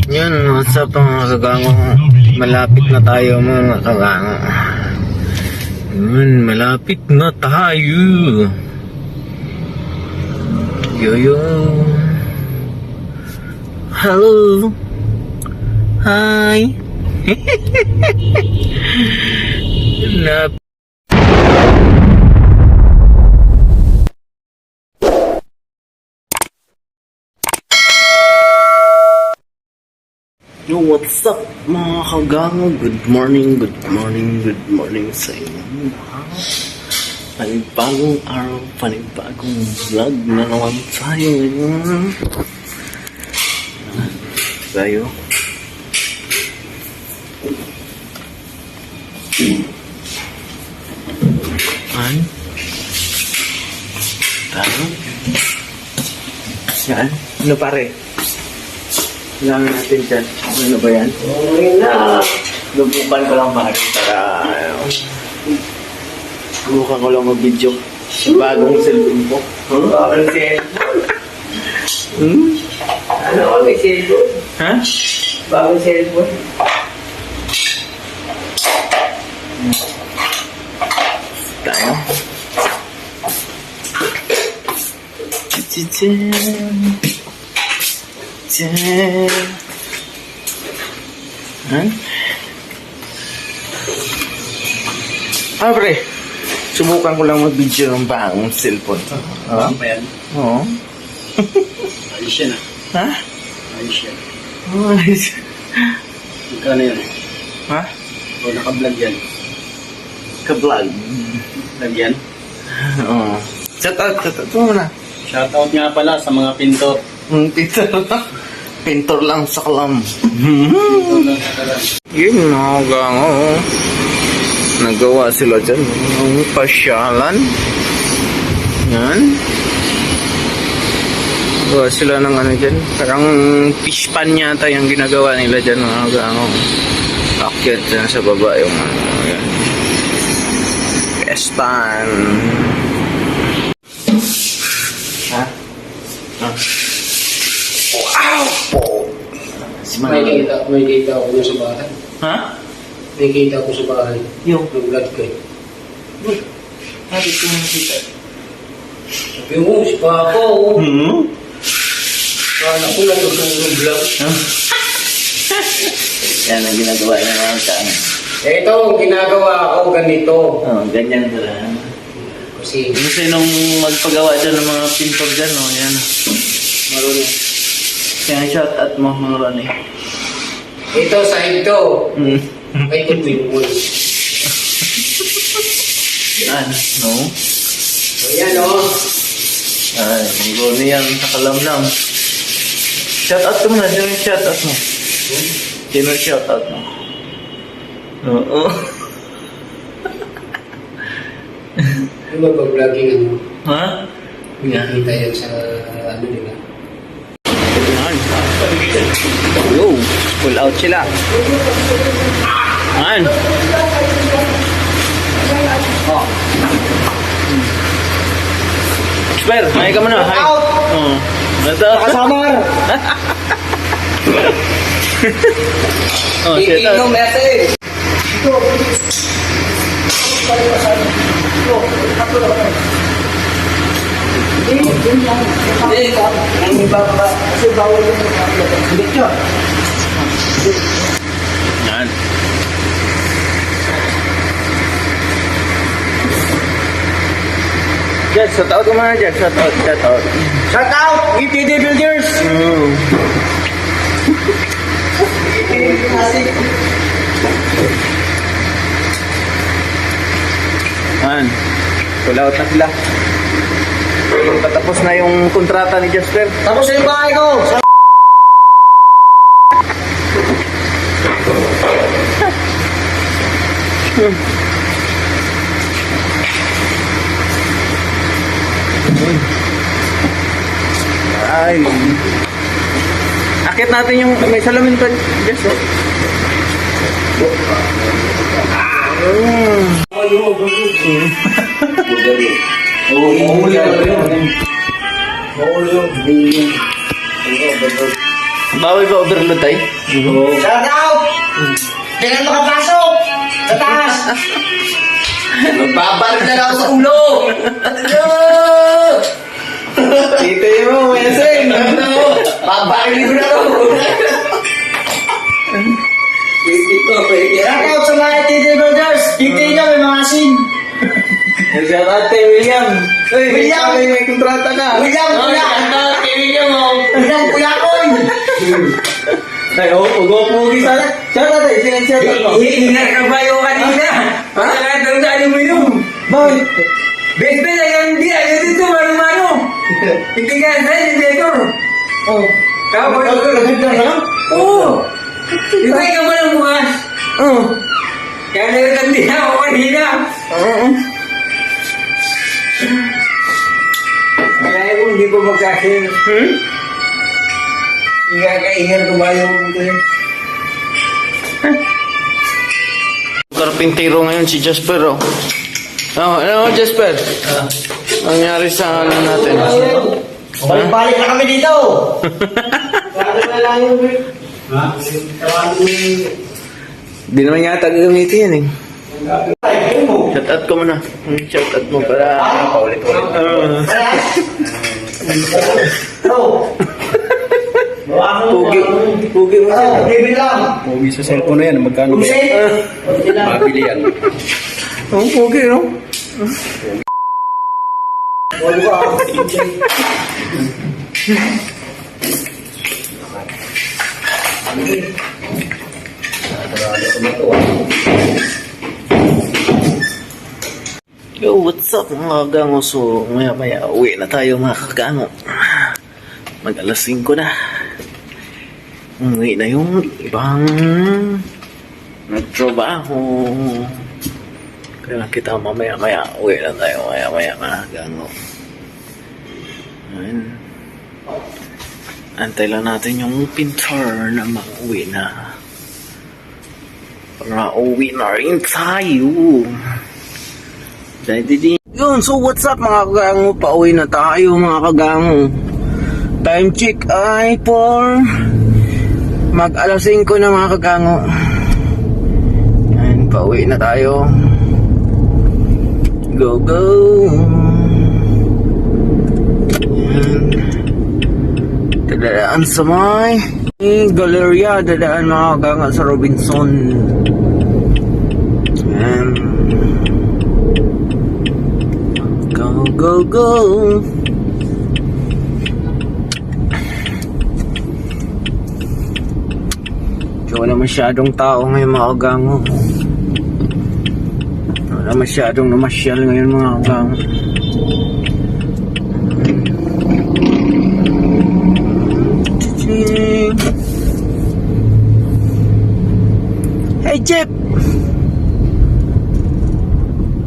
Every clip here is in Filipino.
Yun, what's up mga kagango? Malapit na tayo mga kagango. Yun, malapit na tayo. Yo. Hello. Hi. Yo, what's up mga kagango? Good morning sa inyo. Panibagong araw, panibagong vlog na naman tayo ngayon. Tayo. Tayo. Yan. Ano pare? Kailangan natin dyan. Ano ba yan? Okay na. Lubukan ko lang pare para lubukan ko lang mag-video sa bagong cellphone ko. Bagong cellphone? Ano ko may cellphone? Ha? Bagong cellphone? Tayo. Ah, pre. Subukan ko lang mag-video ng bagong cellphone. Ano ba yan? Oo. Ayos yan ah. Ha? Ayos yan. Ayos. Magkano yan? Ha? O naka-vlog yan? Ka-vlog. Vlog yan? Oo. Shout out mo na. Shoutout nga pala sa mga pintor. Pintor lang sa kalam. Pintor lang sa kalam. Yun mga gango. Nagawa sila dyan ng pasyalan. Yan. Nagawa sila ng ano dyan. Parang fish pan yata yung ginagawa nila dyan mga gango. Akyat dyan sa baba yung ano. Yan. Fish pan. Ha? Ha? Wow! May kita ako sa bahay. Ha? May kita ako sa bahay. Yung? Nag-vlog ko eh. Bakit ko nakita? Sabi mo, si Papa oh. Paano ko lang nag-vlog? Yan ang ginagawa ng mga kanya. Ito, ginagawa ko ganito. Oh, ganyan pala. Kasi Kasi nung magpagawa dyan ng mga pintor dyan, no? Yan. marunong. Kaya shout out mo, mga Ronnie. Ito, side to. May contribute. Yan, no? Ayan o. Ay, mga Ronnie yan, nakalamlam. Shout out mo na, sino yung shout out mo? Sino yung shout out mo? Oo. Yung mag-vlogging ano. Ha? Yan. Nakikita yan sa ano nila. Yan. Yo, full out sila. Yan. Oh. Sper, may ka muna. Hi. Out! Oh. Ito. Nakasamar! Oh, shit out. message! Ito. Ang iba pa kasi bawal yung hindi siya. Yan. Jet, shout out ka muna, Jet. Shout out. Shout out! ETD Builders! Yan. Full out na sila. Patapos na yung kontrata ni Jasper. Tapos yung bahay ko! Ay. Akit natin yung may salamin pa, Jess, oh. Bawal ba overload tayo? Shout out! Kailan makapasok? Sa taas! Magbabaril na lang ako sa ulo! Ano? Titay mo, meseng! Ano? Babaril ko na ako! Dito, pwede. Shout out sa mga TD Builders! Kita nyo, may mga asin! Shout out kay William! Uy, William! may kontrata ka! William, kuya! Kailangan mo. William, kuya ko! Ay, pugi sana. Shout out tayo, shout out mo. Hihingar ka ba yung kanina? Para lahat ng dali mo yun. Bakit? Best friend, ayaw dito, mano-mano. Hindi ka sa elevator. Oh. Tapos, Nagagdag ka lang? oo. Ibay ka mo ng bukas. Oo. Kaya nagagandi ako kanina. Oo. Kaya kung hindi ko magkasin. Ingakaingan ko ba yung Karpintero ngayon si Jasper, oh. Ano, Jasper? Nangyari sa ano natin? Balik-balik na kami dito! Kaya na lang yung... Ha? Di naman yata gagamitin yan, eh. Ay, mo! Shout out ko muna. Shout out mo para paulit-ulit. Ano? Pugi mo siya. David lang! Pogi sa cellphone na yan, magkano ba? Usin! Mabili yan. Ang pugi, no? Wala ko ako. Yo, what's up mga gango? So, maya-maya uwi na tayo mga kagango. Mag-alas 5 na. Uwi na yung ibang nagtrabaho. Kaya kita mamaya-maya uwi na tayo maya-maya mga gango. Ayun. Antay lang natin yung pintor na mauwi na. Para uwi na rin tayo. Yun, so what's up mga kagango? Pauwi na tayo mga kagango. Time check ay for mag-alas 5 na mga kagango. Yan, pauwi na tayo. Go, go. Yan. Dadaan sa may Galleria. Dadaan mga kagango sa Robinson. Yan. Go, go, go. So, wala masyadong tao ngayon mga kagango. Wala masyadong namasyal ngayon mga kagango. Hey, Chip!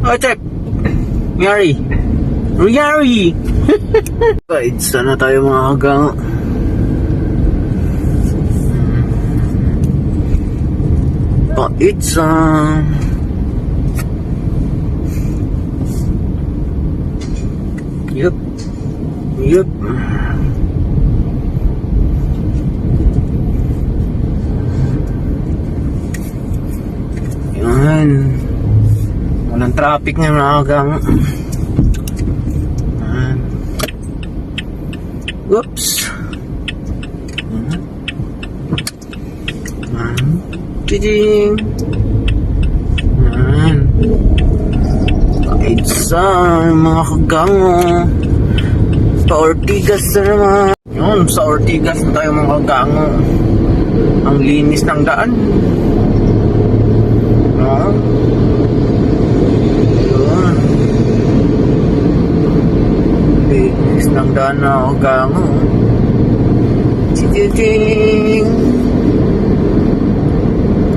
Oh, Chip! Yari! Yari! Guys, sana tayo mga kagango. Pizza. Yup. Yup. Yan. Walang traffic ngayon mga kagango. Yan. Whoops. Tiding. Yan. Pizza, mga kagango. Sa Ortigas na naman. Yun, sa Ortigas na tayo mga kagango. Ang linis ng daan. No? Yun. Linis ng daan na kagango. Tiding.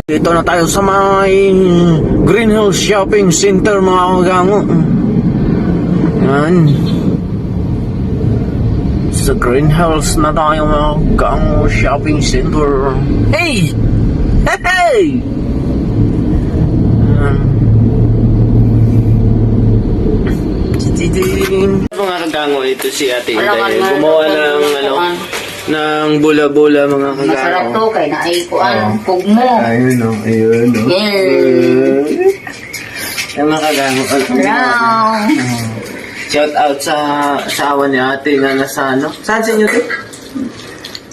Dito na tayo sa may Green Hills Shopping Center mga kagango. Yan. Sa Green Hills na tayo mga kagango Shopping Center. Hey! Hey! Hey! Mga kagango, ito si Ate Inday. Gumawa ng ano, ng bula-bula mga kagano. Masarap to kay naikuan. Pugmo. Ayun o, ayun o. Yung mga kagano. Wow. Shout out sa asawa ni ate na nasa ano. Saan sa inyo ito?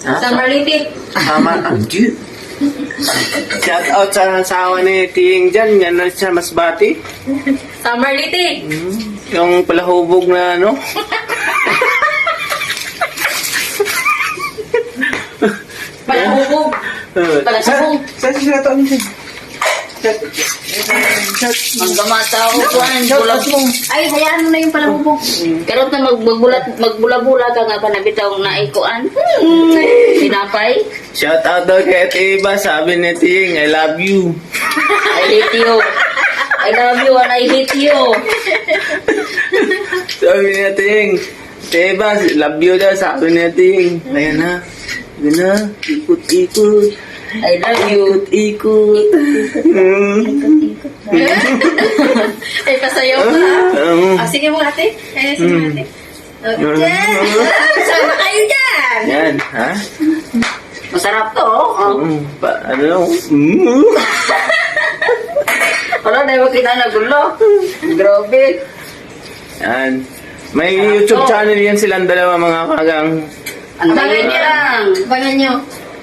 Sa Marlitik. Tama. Dude. Shout out sa asawa ni Tiying dyan. Yan na siya Masbati. Sa Marlitik. Yung palahubog na ano. Palahubog. Palahubog. Saan siya ito? Maggamata ako kuan. Ay, hayaan mo na yung palahubog. Pero na magbula-bula ka nga pa nabitaw na ikuan. Sinapay. Shout out daw kay Ate Iba. Sabi ni Tiying, I love you. I hate you. I love you and I hate you. Sabi ni Tiying, Ate Iba, love you daw. Sabi ni Tiying. Ayan na. Ayan na. Ikot-ikot. I love you. Ikot-ikot. Ay, pasayaw ka. Ah, sige mo ate. Sige mo ate. Sama kayo dyan. Yan, ha? Masarap to. Oh. Ano? Wala na yung kita na gulo. Grabe. Yan. May YouTube channel yan silang dalawa mga kagang. Ang dami lang. Abangan nyo.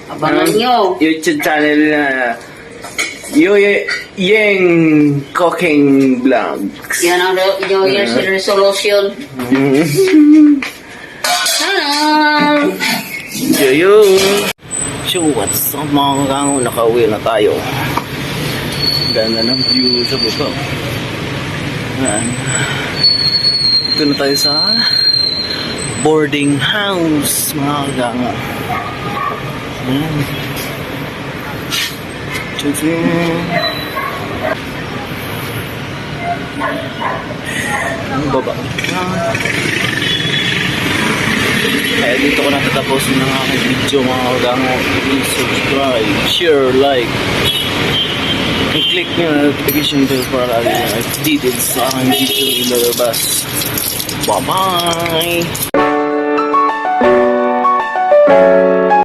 Abangan nyo. YouTube channel na Yeng Cooking Vlogs. Yan ang New Year's resolution. Hello. Yo. So what's up mga kagang? Nakauwi na tayo. Ganda ng view sa buto. Yan. Ito na tayo sa boarding house mga kagang. Yan. Ang baba. Kaya dito ko natatapusin ng aking video mga kagang. Please subscribe, share, like, and click nyo na notification bell para lagi na updated sa aking video ilalabas. Bye-bye!